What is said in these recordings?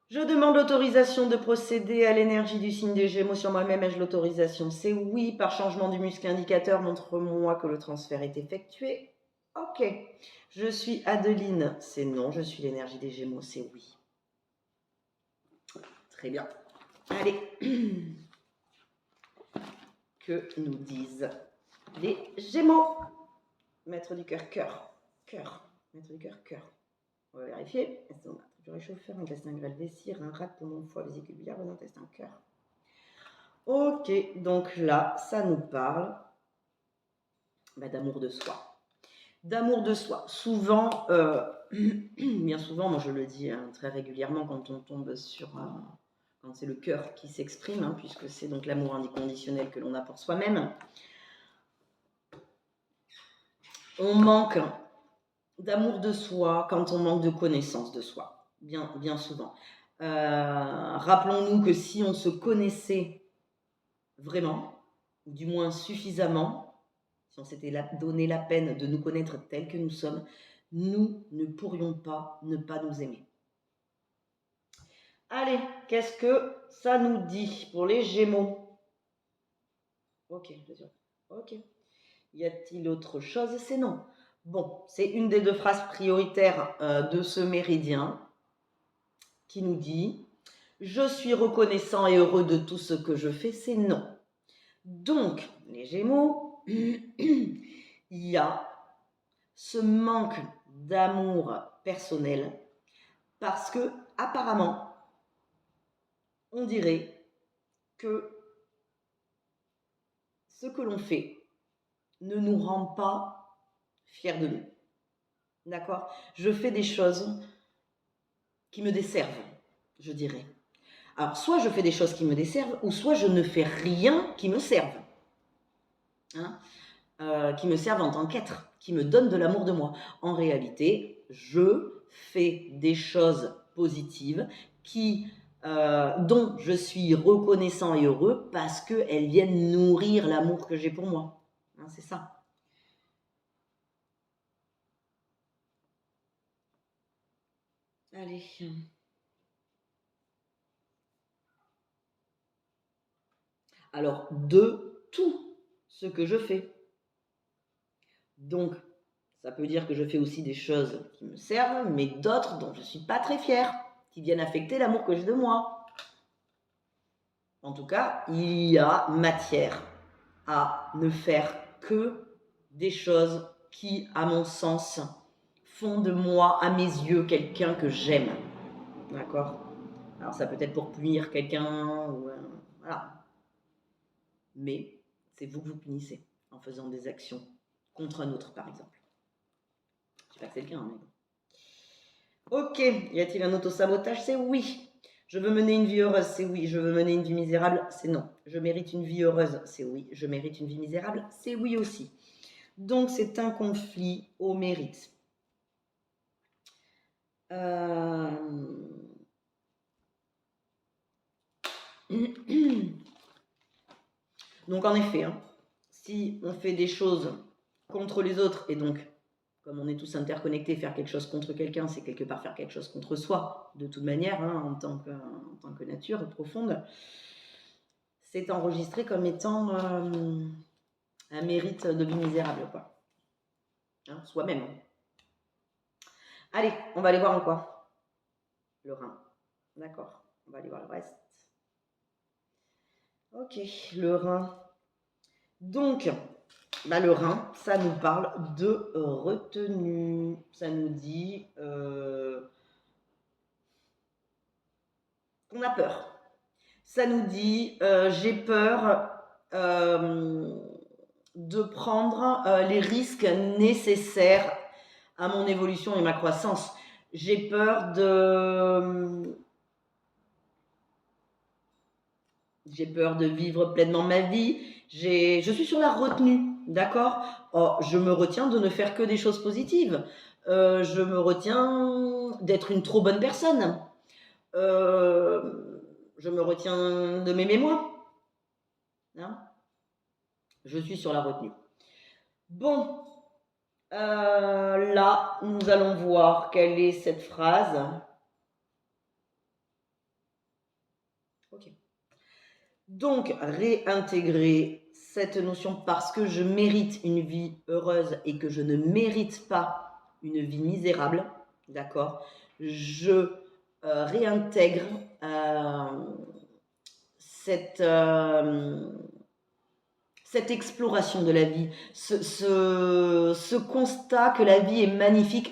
Je demande l'autorisation de procéder à l'énergie du signe des Gémeaux sur moi-même. Ai-je l'autorisation? C'est oui. Par changement du muscle indicateur, montre-moi que le transfert est effectué. Ok. Je suis Adeline, c'est non. Je suis l'énergie des Gémeaux, c'est oui. Très bien. Allez. Que nous disent les Gémeaux? Maître du cœur, cœur, cœur. Maître du cœur, cœur. On va vérifier. Du réchauffeur, intestin grêle, vessie, rein, rate, poumon, foie, vésicule biliaire, vos intestins, cœur. Ok, donc là, ça nous parle d'amour de soi. D'amour de soi. Souvent, bien souvent, moi je le dis très régulièrement quand on tombe sur... quand c'est le cœur qui s'exprime, puisque c'est donc l'amour inconditionnel que l'on a pour soi-même. On manque d'amour de soi quand on manque de connaissance de soi, bien souvent. Rappelons-nous que si on se connaissait vraiment, ou du moins suffisamment, si on s'était donné la peine de nous connaître tels que nous sommes, nous ne pourrions pas ne pas nous aimer. Allez, qu'est-ce que ça nous dit pour les Gémeaux? Ok, bien sûr. Ok. Y a-t-il autre chose? C'est non. Bon, c'est une des deux phrases prioritaires de ce méridien qui nous dit « Je suis reconnaissant et heureux de tout ce que je fais », c'est non. Donc, les Gémeaux, il y a ce manque d'amour personnel parce que, apparemment, on dirait que ce que l'on fait ne nous rend pas fiers de nous. D'accord? Je fais des choses qui me desservent, je dirais. Alors, soit je fais des choses qui me desservent, ou soit je ne fais rien qui me serve. Qui me servent en tant qu'être, qui me donnent de l'amour de moi. En réalité, je fais des choses positives dont je suis reconnaissant et heureux parce qu'elles viennent nourrir l'amour que j'ai pour moi. C'est ça. Allez. Alors, de tout ce que je fais. Donc, ça peut dire que je fais aussi des choses qui me servent, mais d'autres dont je ne suis pas très fière, qui viennent affecter l'amour que j'ai de moi. En tout cas, il y a matière à ne faire que des choses qui, à mon sens, font de moi, à mes yeux, quelqu'un que j'aime. D'accord? Alors, ça peut être pour punir quelqu'un, ou voilà. Mais c'est vous que vous punissez en faisant des actions contre un autre, par exemple. Je ne sais pas que c'est le cas, mais bon. Ok, y a-t-il un autosabotage? C'est oui. Je veux mener une vie heureuse, c'est oui. Je veux mener une vie misérable, c'est non. Je mérite une vie heureuse, c'est oui. Je mérite une vie misérable, c'est oui aussi. Donc c'est un conflit au mérite. Donc en effet, si on fait des choses contre les autres, et donc comme on est tous interconnectés, faire quelque chose contre quelqu'un, c'est quelque part faire quelque chose contre soi, de toute manière, en tant que nature profonde, c'est enregistré comme étant un mérite de vie misérable, quoi. Soi-même. Allez, on va aller voir en quoi? Le rein. D'accord, on va aller voir le reste. Ok, le rein. Donc, le rein, ça nous parle de retenue. Ça nous dit qu'on a peur. Ça nous dit j'ai peur de prendre les risques nécessaires à mon évolution et ma croissance. J'ai peur de vivre pleinement ma vie. Je suis sur la retenue, d'accord? Je me retiens de ne faire que des choses positives. Je me retiens d'être une trop bonne personne. Je me retiens de m'aimer moi. Je suis sur la retenue. Bon, là, nous allons voir quelle est cette phrase. Ok. Donc, réintégrer cette notion parce que je mérite une vie heureuse et que je ne mérite pas une vie misérable, d'accord? Je réintègre cette exploration de la vie, ce constat que la vie est magnifique.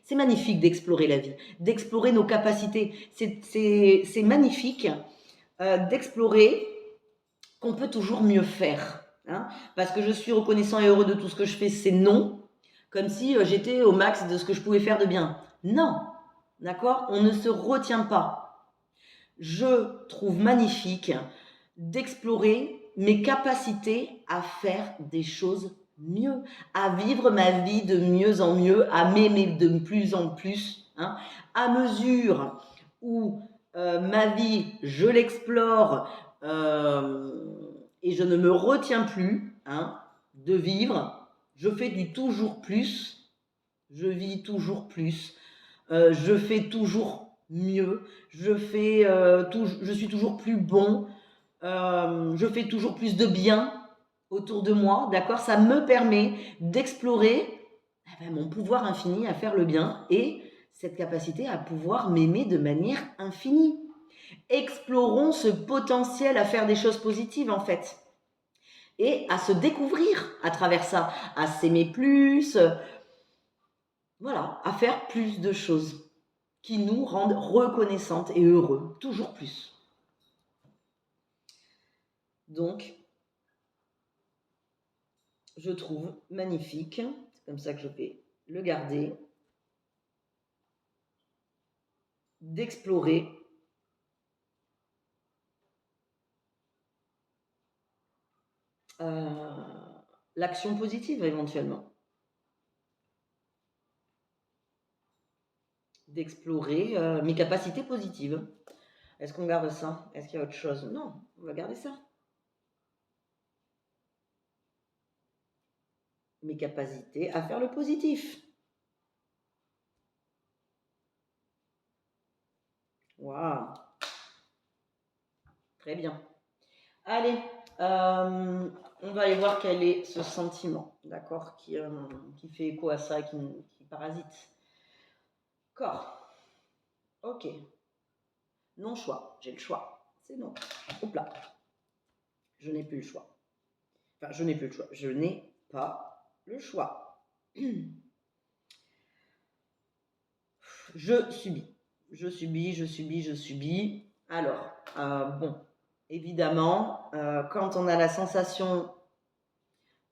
C'est magnifique d'explorer la vie, d'explorer nos capacités. C'est magnifique d'explorer qu'on peut toujours mieux faire. Hein, parce que je suis reconnaissant et heureux de tout ce que je fais, c'est non. Comme si j'étais au max de ce que je pouvais faire de bien. Non, d'accord? On ne se retient pas. Je trouve magnifique d'explorer mes capacités à faire des choses mieux, à vivre ma vie de mieux en mieux, à m'aimer de plus en plus. Hein, à mesure où ma vie, je l'explore et je ne me retiens plus hein, de vivre, je fais du toujours plus, je vis toujours plus, je fais toujours mieux, je suis toujours plus bon, je fais toujours plus de bien autour de moi, d'accord? Ça me permet d'explorer mon pouvoir infini à faire le bien et cette capacité à pouvoir m'aimer de manière infinie. Explorons ce potentiel à faire des choses positives en fait et à se découvrir à travers ça, à s'aimer plus, voilà, à faire plus de choses qui nous rendent reconnaissantes et heureux, toujours plus. Donc, je trouve magnifique, c'est comme ça que je vais le garder, d'explorer l'action positive éventuellement. D'explorer mes capacités positives. Est-ce qu'on garde ça? Est-ce qu'il y a autre chose? Non, on va garder ça. Mes capacités à faire le positif. Waouh. Très bien. Allez, on va aller voir quel est ce sentiment, d'accord, qui fait écho à ça, qui parasite. Corps. Ok. Non-choix. J'ai le choix. C'est non. Hop là. Je n'ai plus le choix. Enfin, je n'ai plus le choix. Je n'ai pas le choix. Je subis. Je subis, je subis, je subis. Alors, bon, évidemment, quand on a la sensation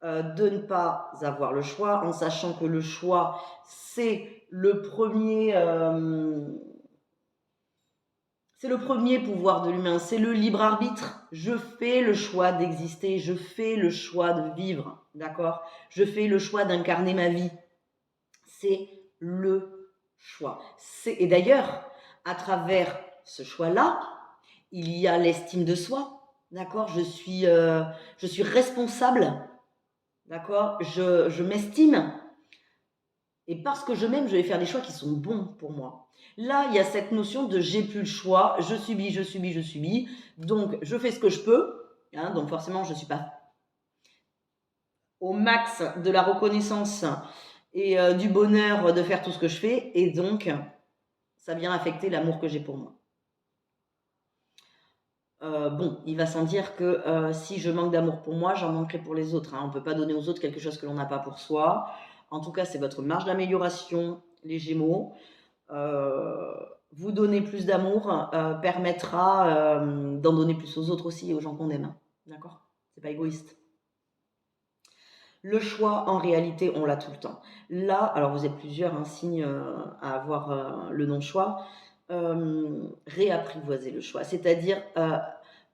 de ne pas avoir le choix, en sachant que le choix, c'est le premier pouvoir de l'humain, c'est le libre arbitre. Je fais le choix d'exister, je fais le choix de vivre, d'accord? Je fais le choix d'incarner ma vie. C'est le choix. Et d'ailleurs, à travers ce choix-là, il y a l'estime de soi, d'accord? Je suis responsable, d'accord? Je m'estime. Et parce que je m'aime, je vais faire des choix qui sont bons pour moi. Là, il y a cette notion de j'ai plus le choix, je subis, je subis, je subis. Donc, je fais ce que je peux. Hein, donc, forcément, je ne suis pas au max de la reconnaissance et du bonheur de faire tout ce que je fais. Et donc, ça vient affecter l'amour que j'ai pour moi. Bon, il va sans dire que si je manque d'amour pour moi, j'en manquerai pour les autres. Hein. On ne peut pas donner aux autres quelque chose que l'on n'a pas pour soi. En tout cas, c'est votre marge d'amélioration, les Gémeaux. Vous donner plus d'amour permettra d'en donner plus aux autres aussi et aux gens qu'on aime. Hein. D'accord? C'est pas égoïste. Le choix, en réalité, on l'a tout le temps. Là, alors vous êtes plusieurs signes à avoir le non-choix. Réapprivoiser le choix. C'est-à-dire,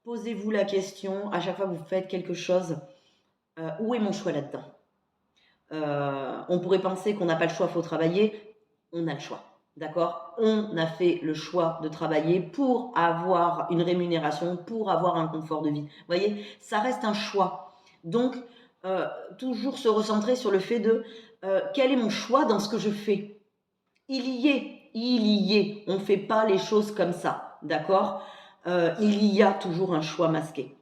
posez-vous la question, à chaque fois que vous faites quelque chose, où est mon choix là-dedans? On pourrait penser qu'on n'a pas le choix, il faut travailler. On a le choix, d'accord? On a fait le choix de travailler pour avoir une rémunération, pour avoir un confort de vie. Vous voyez, ça reste un choix. Donc, toujours se recentrer sur le fait de quel est mon choix dans ce que je fais? Il y est. On ne fait pas les choses comme ça, d'accord? il y a toujours un choix masqué.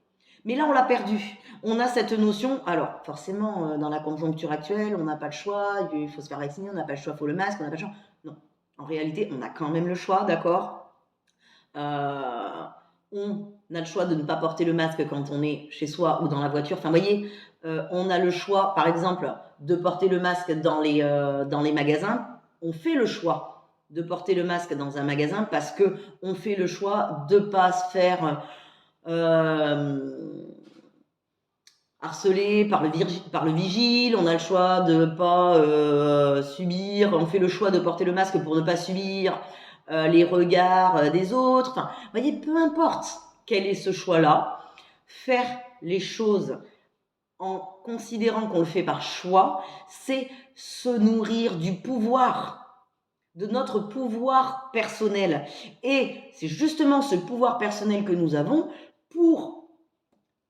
Mais là, on l'a perdu. On a cette notion, alors forcément, dans la conjoncture actuelle, on n'a pas le choix, il faut se faire vacciner, on n'a pas le choix, il faut le masque, on n'a pas le choix. Non, en réalité, on a quand même le choix, d'accord. On a le choix de ne pas porter le masque quand on est chez soi ou dans la voiture. Enfin, vous voyez, on a le choix, par exemple, de porter le masque dans les magasins. On fait le choix de porter le masque dans un magasin parce qu'on fait le choix de ne pas se faire harcelé par le vigile, on a le choix de ne pas subir, on fait le choix de porter le masque pour ne pas subir les regards des autres. Enfin, vous voyez, peu importe quel est ce choix-là, faire les choses en considérant qu'on le fait par choix, c'est se nourrir du pouvoir, de notre pouvoir personnel. Et c'est justement ce pouvoir personnel que nous avons pour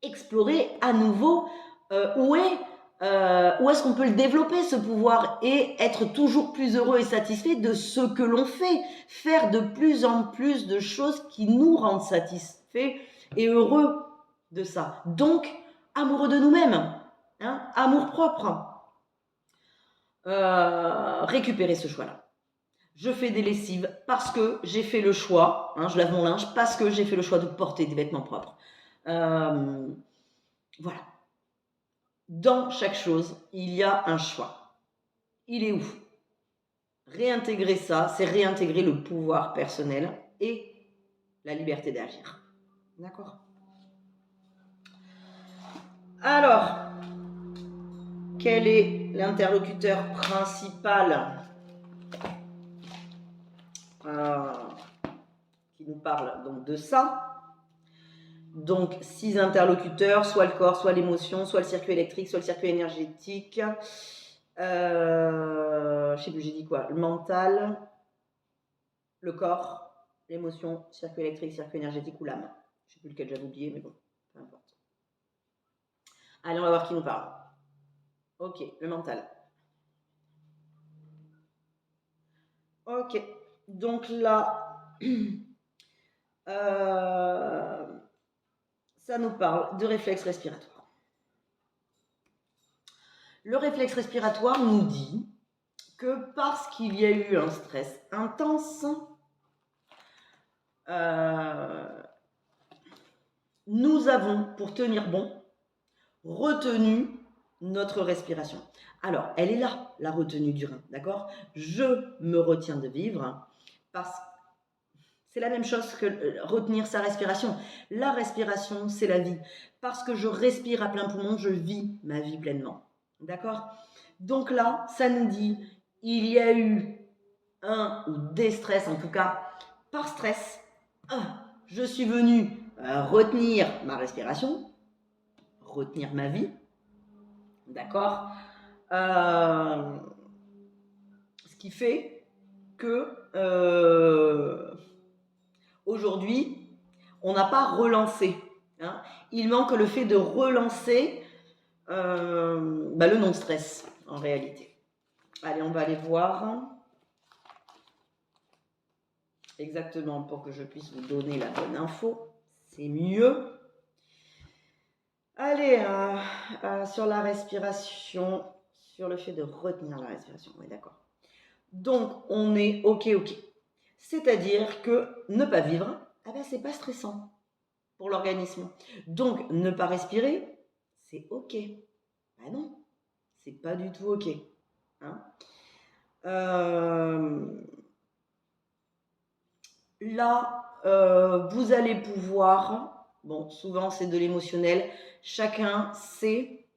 explorer à nouveau où est-ce qu'on peut le développer, ce pouvoir, et être toujours plus heureux et satisfait de ce que l'on fait, faire de plus en plus de choses qui nous rendent satisfaits et heureux de ça. Donc, amoureux de nous-mêmes, hein, amour propre. Récupérer ce choix-là. Je fais des lessives parce que j'ai fait le choix, hein, je lave mon linge parce que j'ai fait le choix de porter des vêtements propres. Voilà. Dans chaque chose, il y a un choix. Il est où? Réintégrer ça, c'est réintégrer le pouvoir personnel et la liberté d'agir. D'accord? Alors, quel est l'interlocuteur principal qui nous parle donc de ça? Donc, 6 interlocuteurs, soit le corps, soit l'émotion, soit le circuit électrique, soit le circuit énergétique. Je sais plus, j'ai dit quoi? Le mental, le corps, l'émotion, circuit électrique, circuit énergétique ou l'âme. Je sais plus lequel j'avais oublié, mais bon, peu importe. Allez, on va voir qui nous parle. Ok, le mental. Ok, donc là, ça nous parle de réflexe respiratoire. Le réflexe respiratoire nous dit que parce qu'il y a eu un stress intense, nous avons, pour tenir bon, retenu notre respiration. Alors, elle est là, la retenue du rein, d'accord? Je me retiens de vivre parce que c'est la même chose que retenir sa respiration. La respiration, c'est la vie. Parce que je respire à plein poumon, je vis ma vie pleinement. D'accord? Donc là, ça nous dit, il y a eu un ou des stress, en tout cas, par stress, je suis venu retenir ma respiration, retenir ma vie. D'accord? Ce qui fait que aujourd'hui, on n'a pas relancé. Hein. Il manque le fait de relancer le non-stress, en réalité. Allez, on va aller voir exactement pour que je puisse vous donner la bonne info. C'est mieux. Allez, sur la respiration, sur le fait de retenir la respiration. Oui, d'accord. Donc, on est OK. C'est-à-dire que ne pas vivre, c'est pas stressant pour l'organisme. Donc, ne pas respirer, c'est OK. Non, c'est pas du tout OK. Hein. Là, vous allez pouvoir, bon, souvent c'est de l'émotionnel, chacun sait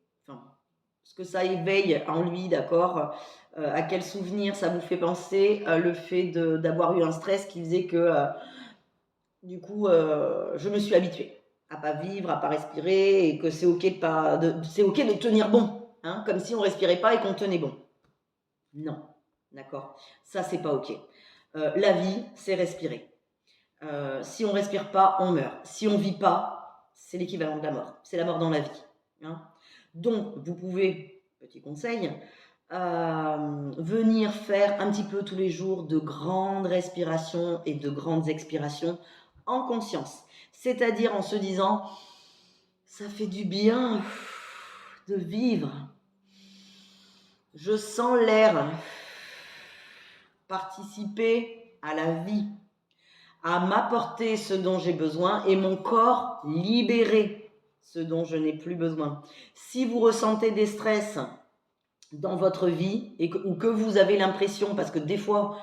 ce que ça éveille en lui, d'accord, à quel souvenir ça vous fait penser, le fait d'avoir eu un stress qui faisait que, du coup, je me suis habituée à pas vivre, à pas respirer, et que c'est OK de tenir bon, hein, comme si on respirait pas et qu'on tenait bon. Non, d'accord, ça c'est pas OK. La vie, c'est respirer. Si on respire pas, on meurt. Si on vit pas, c'est l'équivalent de la mort. C'est la mort dans la vie. Hein. Donc, vous pouvez, petit conseil, venir faire un petit peu tous les jours de grandes respirations et de grandes expirations en conscience. C'est-à-dire en se disant, ça fait du bien de vivre. Je sens l'air participer à la vie, à m'apporter ce dont j'ai besoin et mon corps libérer ce dont je n'ai plus besoin. Si vous ressentez des stress dans votre vie ou que vous avez l'impression, parce que des fois,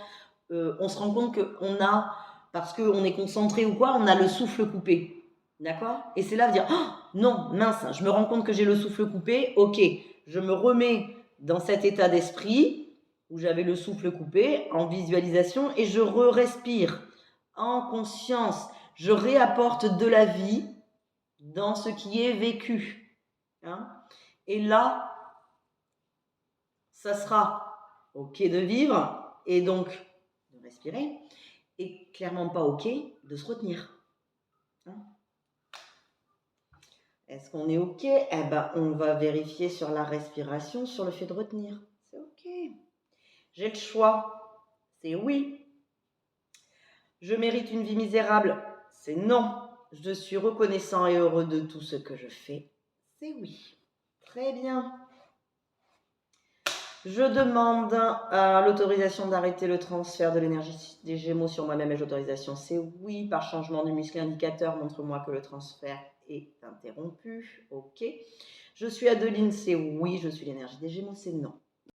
on se rend compte qu'on a, parce qu'on est concentré ou quoi, on a le souffle coupé. D'accord? Et c'est là de dire, oh, non, mince, je me rends compte que j'ai le souffle coupé, ok, je me remets dans cet état d'esprit où j'avais le souffle coupé, en visualisation, et je respire en conscience. Je réapporte de la vie dans ce qui est vécu. Hein? Et là, ça sera ok de vivre et donc de respirer, et clairement pas ok de se retenir. Hein? Est-ce qu'on est ok? Eh ben, on va vérifier sur la respiration, sur le fait de retenir. C'est ok. J'ai le choix. C'est oui. Je mérite une vie misérable. C'est non. Je suis reconnaissant et heureux de tout ce que je fais. C'est oui. Très bien. Je demande l'autorisation d'arrêter le transfert de l'énergie des Gémeaux sur moi-même. Et l'autorisation, c'est oui. Par changement du muscle indicateur, montre-moi que le transfert est interrompu. Ok. Je suis Adeline, c'est oui. Je suis l'énergie des Gémeaux, c'est non.